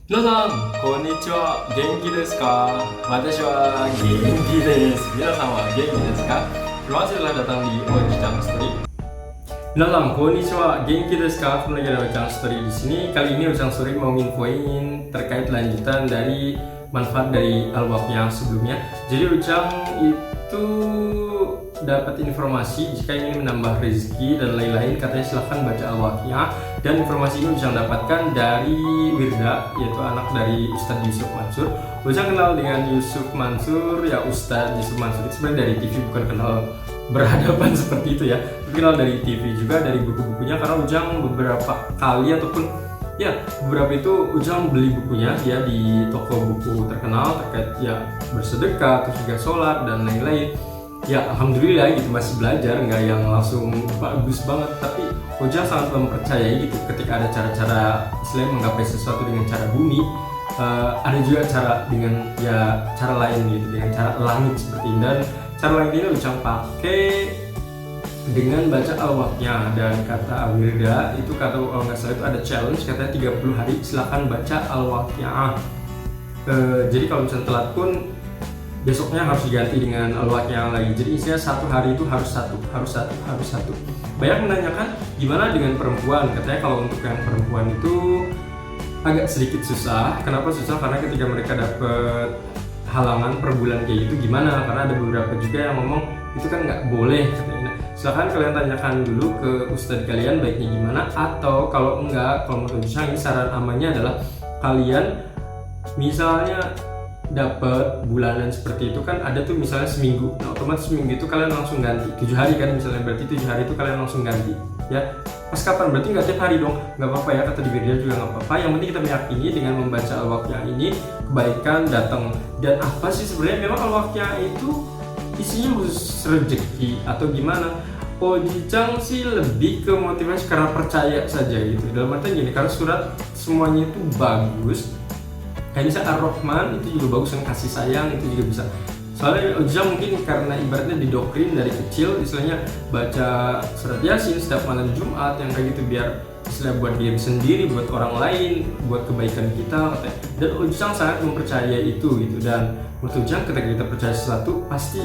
皆さん、こんにちは。元気ですか？私は元気です。皆さんは元気ですか? Terima kasih telah datang di Ojang Story.皆さん, konnichiwa. Genki desu ka? Kembali lagi ada Ojang Story di sini. Kali ini Ojang Story mau nginfoin terkait lanjutan dari manfaat dari al-waqiah sebelumnya. Jadi Ojang itu dapat informasi jika ingin menambah rezeki dan lain-lain, katanya silahkan baca al-waqiah. Dan informasi ini Ujang dapatkan dari Wirda, yaitu anak dari Ustadz Yusuf Mansur. Ujang kenal dengan Yusuf Mansur, ya Ustadz Yusuf Mansur itu sebenarnya dari TV, bukan kenal berhadapan seperti itu ya. Tapi kenal dari TV juga, dari buku-bukunya, karena Ujang beberapa kali ataupun ya beberapa itu Ujang beli bukunya ya di toko buku terkenal terkait ya bersedekah, terus juga sholat dan lain-lain. Ya alhamdulillah gitu, masih belajar, nggak yang langsung bagus banget, tapi Ujang sangat mempercayai gitu ketika ada cara-cara Islam menggapai sesuatu dengan cara bumi, ada juga cara dengan ya cara lain gitu, dengan cara langit seperti ini. Dan cara lain ini Ujang pakai dengan baca al-waqiah. Dan kata Wirda itu, kata kalau nggak salah itu ada challenge, katanya 30 hari silakan baca al-waqiah. Jadi kalau misalnya telat pun besoknya harus diganti dengan al-waqiah lagi. Jadi isinya satu hari itu harus satu. Banyak menanyakan gimana dengan perempuan. Katanya kalau untuk yang perempuan itu agak sedikit susah. Kenapa susah? Karena ketika mereka dapat halangan per bulan kayak gitu gimana? Karena ada beberapa juga yang ngomong itu kan nggak boleh katanya. Silahkan kalian tanyakan dulu ke ustadz kalian baiknya gimana. Atau kalau enggak, kalau menurut saya ini saran amannya adalah kalian misalnya dapat bulanan seperti itu kan, ada tuh misalnya seminggu, nah otomatis seminggu itu kalian langsung ganti 7 hari kan misalnya, berarti 7 hari itu kalian langsung ganti ya. Pas kapan? Berarti nggak tiap hari dong, nggak apa-apa ya, kata di Wirda juga nggak apa-apa. Yang penting kita meyakini dengan membaca al-waqiah ini kebaikan datang. Dan apa sih sebenarnya memang al-waqiah itu isinya khusus rezeki atau gimana? Ojang sih lebih ke motivasi karena percaya saja gitu. Dalam artian gini, karena surat semuanya itu bagus. Kayak misalnya Ar-Rahman itu juga bagus, yang kasih sayang itu juga bisa. Soalnya Ujang mungkin karena ibaratnya didoktrin dari kecil, istilahnya baca surat Yasin setiap malam Jumat yang kayak gitu, biar istilah buat diri sendiri, buat orang lain, buat kebaikan kita katanya. Dan Ujang sangat mempercayai itu gitu. Dan menurut Ujang ketika kita percaya sesuatu pasti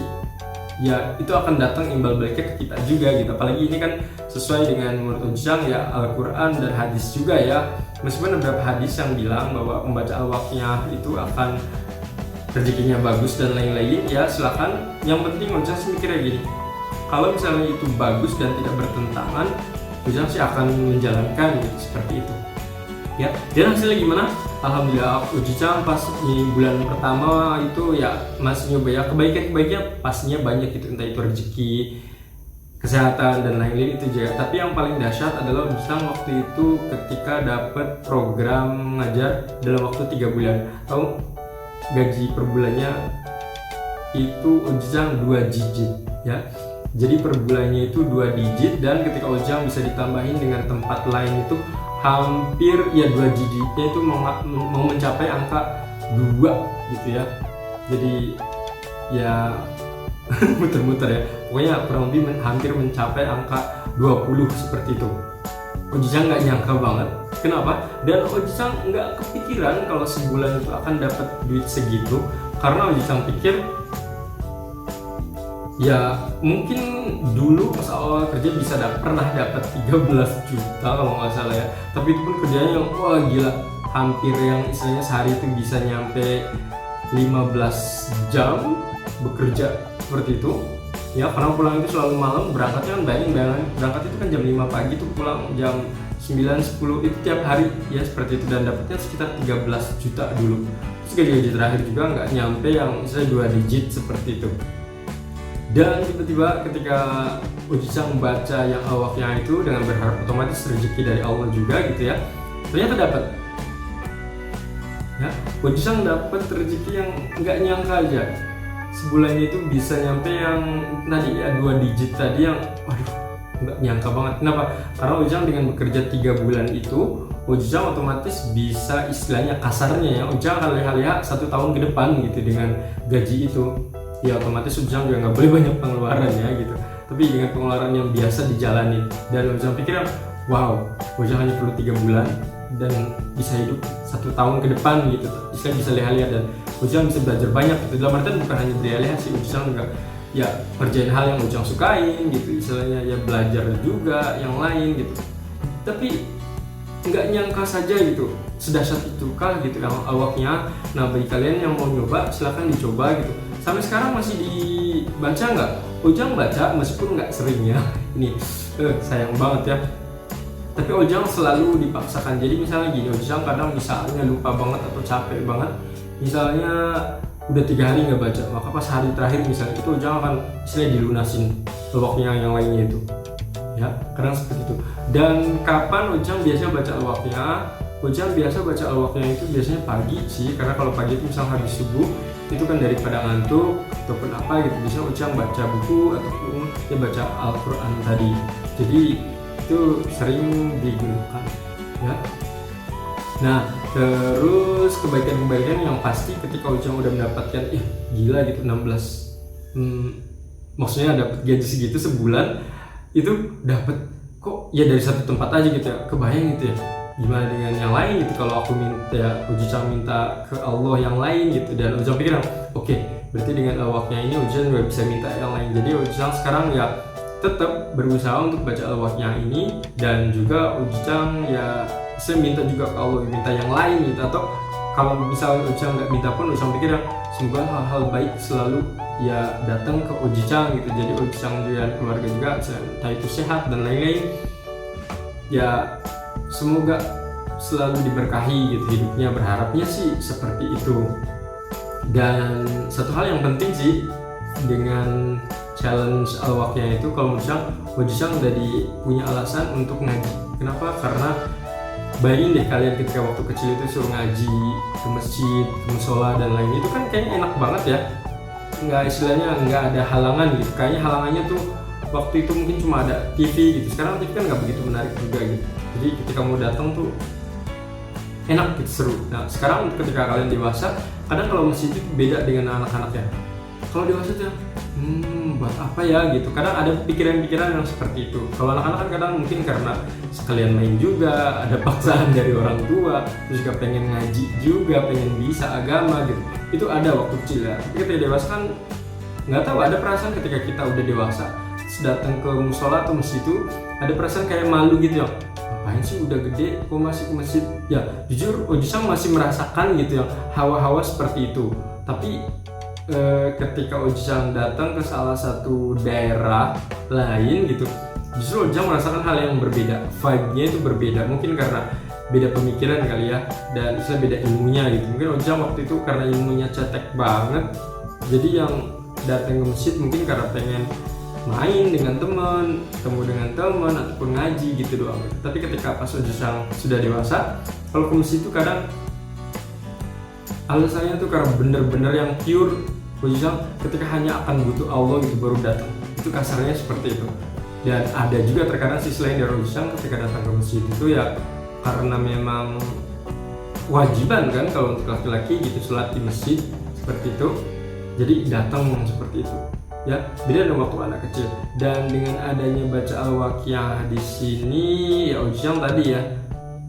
ya itu akan datang imbal baliknya ke kita juga gitu. Apalagi ini kan sesuai dengan menurut Ujang ya Al-Quran dan hadis juga ya. Meskipun ada beberapa hadis yang bilang bahwa membaca al-waqiah itu akan rezekinya bagus dan lain-lain, ya silakan. Yang penting Ujang sih mikirnya gini, kalau misalnya itu bagus dan tidak bertentangan, Ujang sih akan menjalankan gitu, seperti itu ya. Dan hasilnya gimana? Alhamdulillah Ujang pas di bulan pertama itu ya masih nyoba ya, kebaikan-kebaikannya pastinya banyak gitu, entah itu rezeki, kesehatan dan lain-lain itu juga. Tapi yang paling dahsyat adalah Ujang waktu itu ketika dapat program ngajar dalam waktu 3 bulan. Tahu gaji per bulannya itu Ujang 2 digit ya. Jadi per bulannya itu 2 digit, dan ketika Ujang bisa ditambahin dengan tempat lain itu hampir ya 2 digitnya itu mau mencapai angka 2 gitu ya. Jadi ya muter-muter ya, pokoknya kurang lebih hampir mencapai angka 20 seperti itu. Ujang nggak nyangka banget. Kenapa? Dan Ujang nggak kepikiran kalau sebulan itu akan dapat duit segitu, karena Ujang pikir ya mungkin dulu pas awal kerja bisa pernah dapat 13 juta kalau nggak salah ya. Tapi itu pun kerjanya yang wah gila, hampir yang istilahnya sehari itu bisa nyampe 15 jam bekerja seperti itu ya. Karena pulang itu selalu malam, berangkatnya kan bayangin berangkat itu kan jam 5 pagi tuh, pulang jam 9-10 itu tiap hari ya seperti itu. Dan dapatnya sekitar 13 juta dulu. Terus gaji terakhir juga nggak nyampe yang misalnya 2 digit seperti itu. Dan tiba-tiba ketika Ujang membaca yang al-waqiah itu dengan berharap otomatis rezeki dari Allah juga gitu ya, ternyata dapat ya. Ujang dapat rezeki yang nggak nyangka aja, sebulannya itu bisa nyampe yang tadi ya 2 digit tadi, yang waduh nggak nyangka banget. Kenapa? Karena Ujang dengan bekerja 3 bulan itu Ujang otomatis bisa istilahnya kasarnya ya, Ujang akan lihat 1 tahun ke depan gitu dengan gaji itu ya. Otomatis Ujang juga nggak boleh banyak pengeluaran ya gitu, tapi dengan pengeluaran yang biasa dijalani. Dan Ujang pikir wow, Ujang hanya perlu 3 bulan dan bisa hidup 1 tahun ke depan gitu. Saya bisa lihat-lihat dan Ujang bisa belajar banyak gitu. Dalam artian bukan hanya berlihat sih, Ujang juga ya kerjain hal yang Ujang sukain gitu, istilahnya ya belajar juga yang lain gitu. Tapi nggak nyangka saja gitu, sedahsyat itukah gitu yang awaknya. Nah bagi kalian yang mau nyoba silahkan dicoba gitu. Sampai sekarang masih dibaca nggak? Ujang baca meskipun nggak sering ya. Ini sayang banget ya. Tapi Ujang selalu dipaksakan. Jadi misalnya gini, Ujang kadang misalnya lupa banget atau capek banget, misalnya udah 3 hari nggak baca, maka pas hari terakhir misalnya itu Ujang akan istilahnya dilunasin waktunya yang lainnya itu ya, kadang seperti itu. Dan kapan Ujang biasanya baca al-waqiyah? Ujang biasa baca al-waqiyah itu biasanya pagi sih, karena kalau pagi itu misalnya habis subuh itu kan daripada ngantuk ataupun apa gitu, biasanya Ujang baca buku ataupun dia baca Al-Quran tadi. Jadi itu sering digunakan ya. Nah terus kebaikan-kebaikan yang pasti ketika Ujang udah mendapatkan gila gitu 16 maksudnya dapat gaji segitu sebulan, itu dapat kok ya dari satu tempat aja gitu ya. Kebayang gitu ya gimana dengan yang lain gitu, kalau aku minta Ujang minta ke Allah yang lain gitu, dan Ujang pikir oke, berarti dengan al-waqiyah ini Ujang juga bisa minta yang lain. Jadi Ujang sekarang ya tetap berusaha untuk baca al-waqiyah ini, dan juga Ujang ya saya minta juga ke Allah, minta yang lain gitu. Atau kalau misalnya Ujang nggak minta pun Ujang pikir semoga hal-hal baik selalu ya datang ke Ujang gitu. Jadi Ujang dan keluarga juga entah itu sehat dan lain-lain ya, semoga selalu diberkahi gitu hidupnya, berharapnya sih seperti itu. Dan satu hal yang penting sih dengan challenge al-waqiyah itu, kalau Ujang udah punya alasan untuk ngaji. Kenapa? Karena bayangin deh kalian ketika waktu kecil itu suruh ngaji ke masjid, ke musola dan lain, itu kan kayaknya enak banget ya, nggak istilahnya nggak ada halangan gitu. Kayaknya halangannya tuh waktu itu mungkin cuma ada TV gitu. Sekarang TV kan nggak begitu menarik juga gitu. Jadi ketika mau datang tuh enak gitu, seru. Nah sekarang ketika kalian dewasa, kadang kalau masjid itu beda dengan anak-anak ya. Kalau dewasa tuh buat apa ya gitu, kadang ada pikiran-pikiran yang seperti itu. Kalau anak-anak kan kadang mungkin karena sekalian main juga, ada paksaan dari orang tua, terus juga pengen ngaji juga, pengen bisa agama gitu. Itu ada waktu kecil ya. Tapi ketika dewasa kan nggak tahu, ada perasaan ketika kita udah dewasa datang ke musola atau masjid itu ada perasaan kayak malu gitu ya, ngapain sih udah gede kok masih ke masjid ya. Jujur Ujang masih merasakan gitu ya hawa-hawa seperti itu. Tapi ketika Ujang datang ke salah satu daerah lain gitu, justru Ujang merasakan hal yang berbeda, vibe-nya itu berbeda. Mungkin karena beda pemikiran kali ya, dan bisa beda ilmunya gitu. Mungkin Ujang waktu itu karena ilmunya cetek banget, jadi yang datang ke masjid mungkin karena pengen main dengan teman, ketemu dengan teman ataupun ngaji gitu doang. Tapi ketika pas Ujang sudah dewasa, kalau ke masjid itu kadang alasannya tuh karena bener-bener yang pure. Ujang ketika hanya akan butuh Allah gitu baru datang, itu kasarnya seperti itu. Dan ada juga terkadang sisi lain dari Ujang ketika datang ke masjid itu ya karena memang wajiban kan kalau untuk laki-laki gitu, sholat di masjid seperti itu, jadi datang seperti itu ya. Beda dengan waktu anak kecil. Dan dengan adanya baca al-waqiyah di sini ya Ujang tadi ya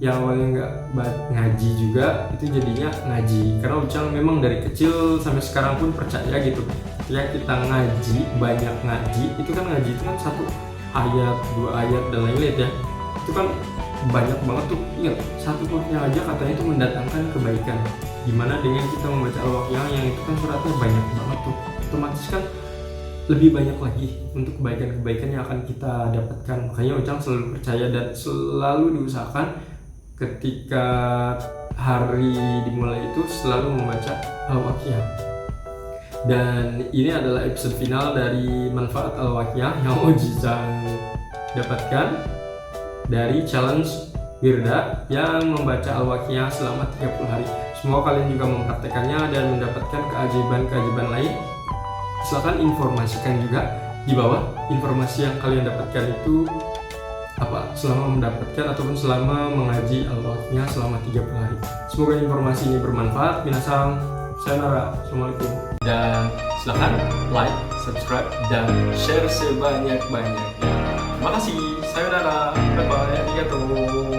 yang awalnya nggak ngaji juga itu jadinya ngaji, karena Ujang memang dari kecil sampai sekarang pun percaya gitu, ketika kita ngaji, banyak ngaji itu kan, ngaji itu kan 1 ayat 2 ayat dan lain-lain ya, itu kan banyak banget tuh. Ingat, 1 hurufnya aja katanya itu mendatangkan kebaikan. Gimana dengan kita membaca al-waqiyah yang itu kan suratnya banyak banget tuh, otomatis kan lebih banyak lagi untuk kebaikan-kebaikan yang akan kita dapatkan. Makanya Ujang selalu percaya dan selalu diusahakan ketika hari dimulai itu selalu membaca al-waqiyah. Dan ini adalah episode final dari manfaat al-waqiyah yang Ujang dapatkan dari challenge Wirda yang membaca al-waqiyah selama 30 hari. Semoga kalian juga mempraktekannya dan mendapatkan keajaiban-keajaiban lain. Silahkan informasikan juga di bawah informasi yang kalian dapatkan itu apa selama mendapatkan ataupun selama mengaji al-waqiyah selama 30 hari. Semoga informasi ini bermanfaat. Minasang, sayonara, assalamualaikum. Dan silahkan like, subscribe, dan share sebanyak-banyaknya. Terima kasih, sayonara, bye bye, arigatou.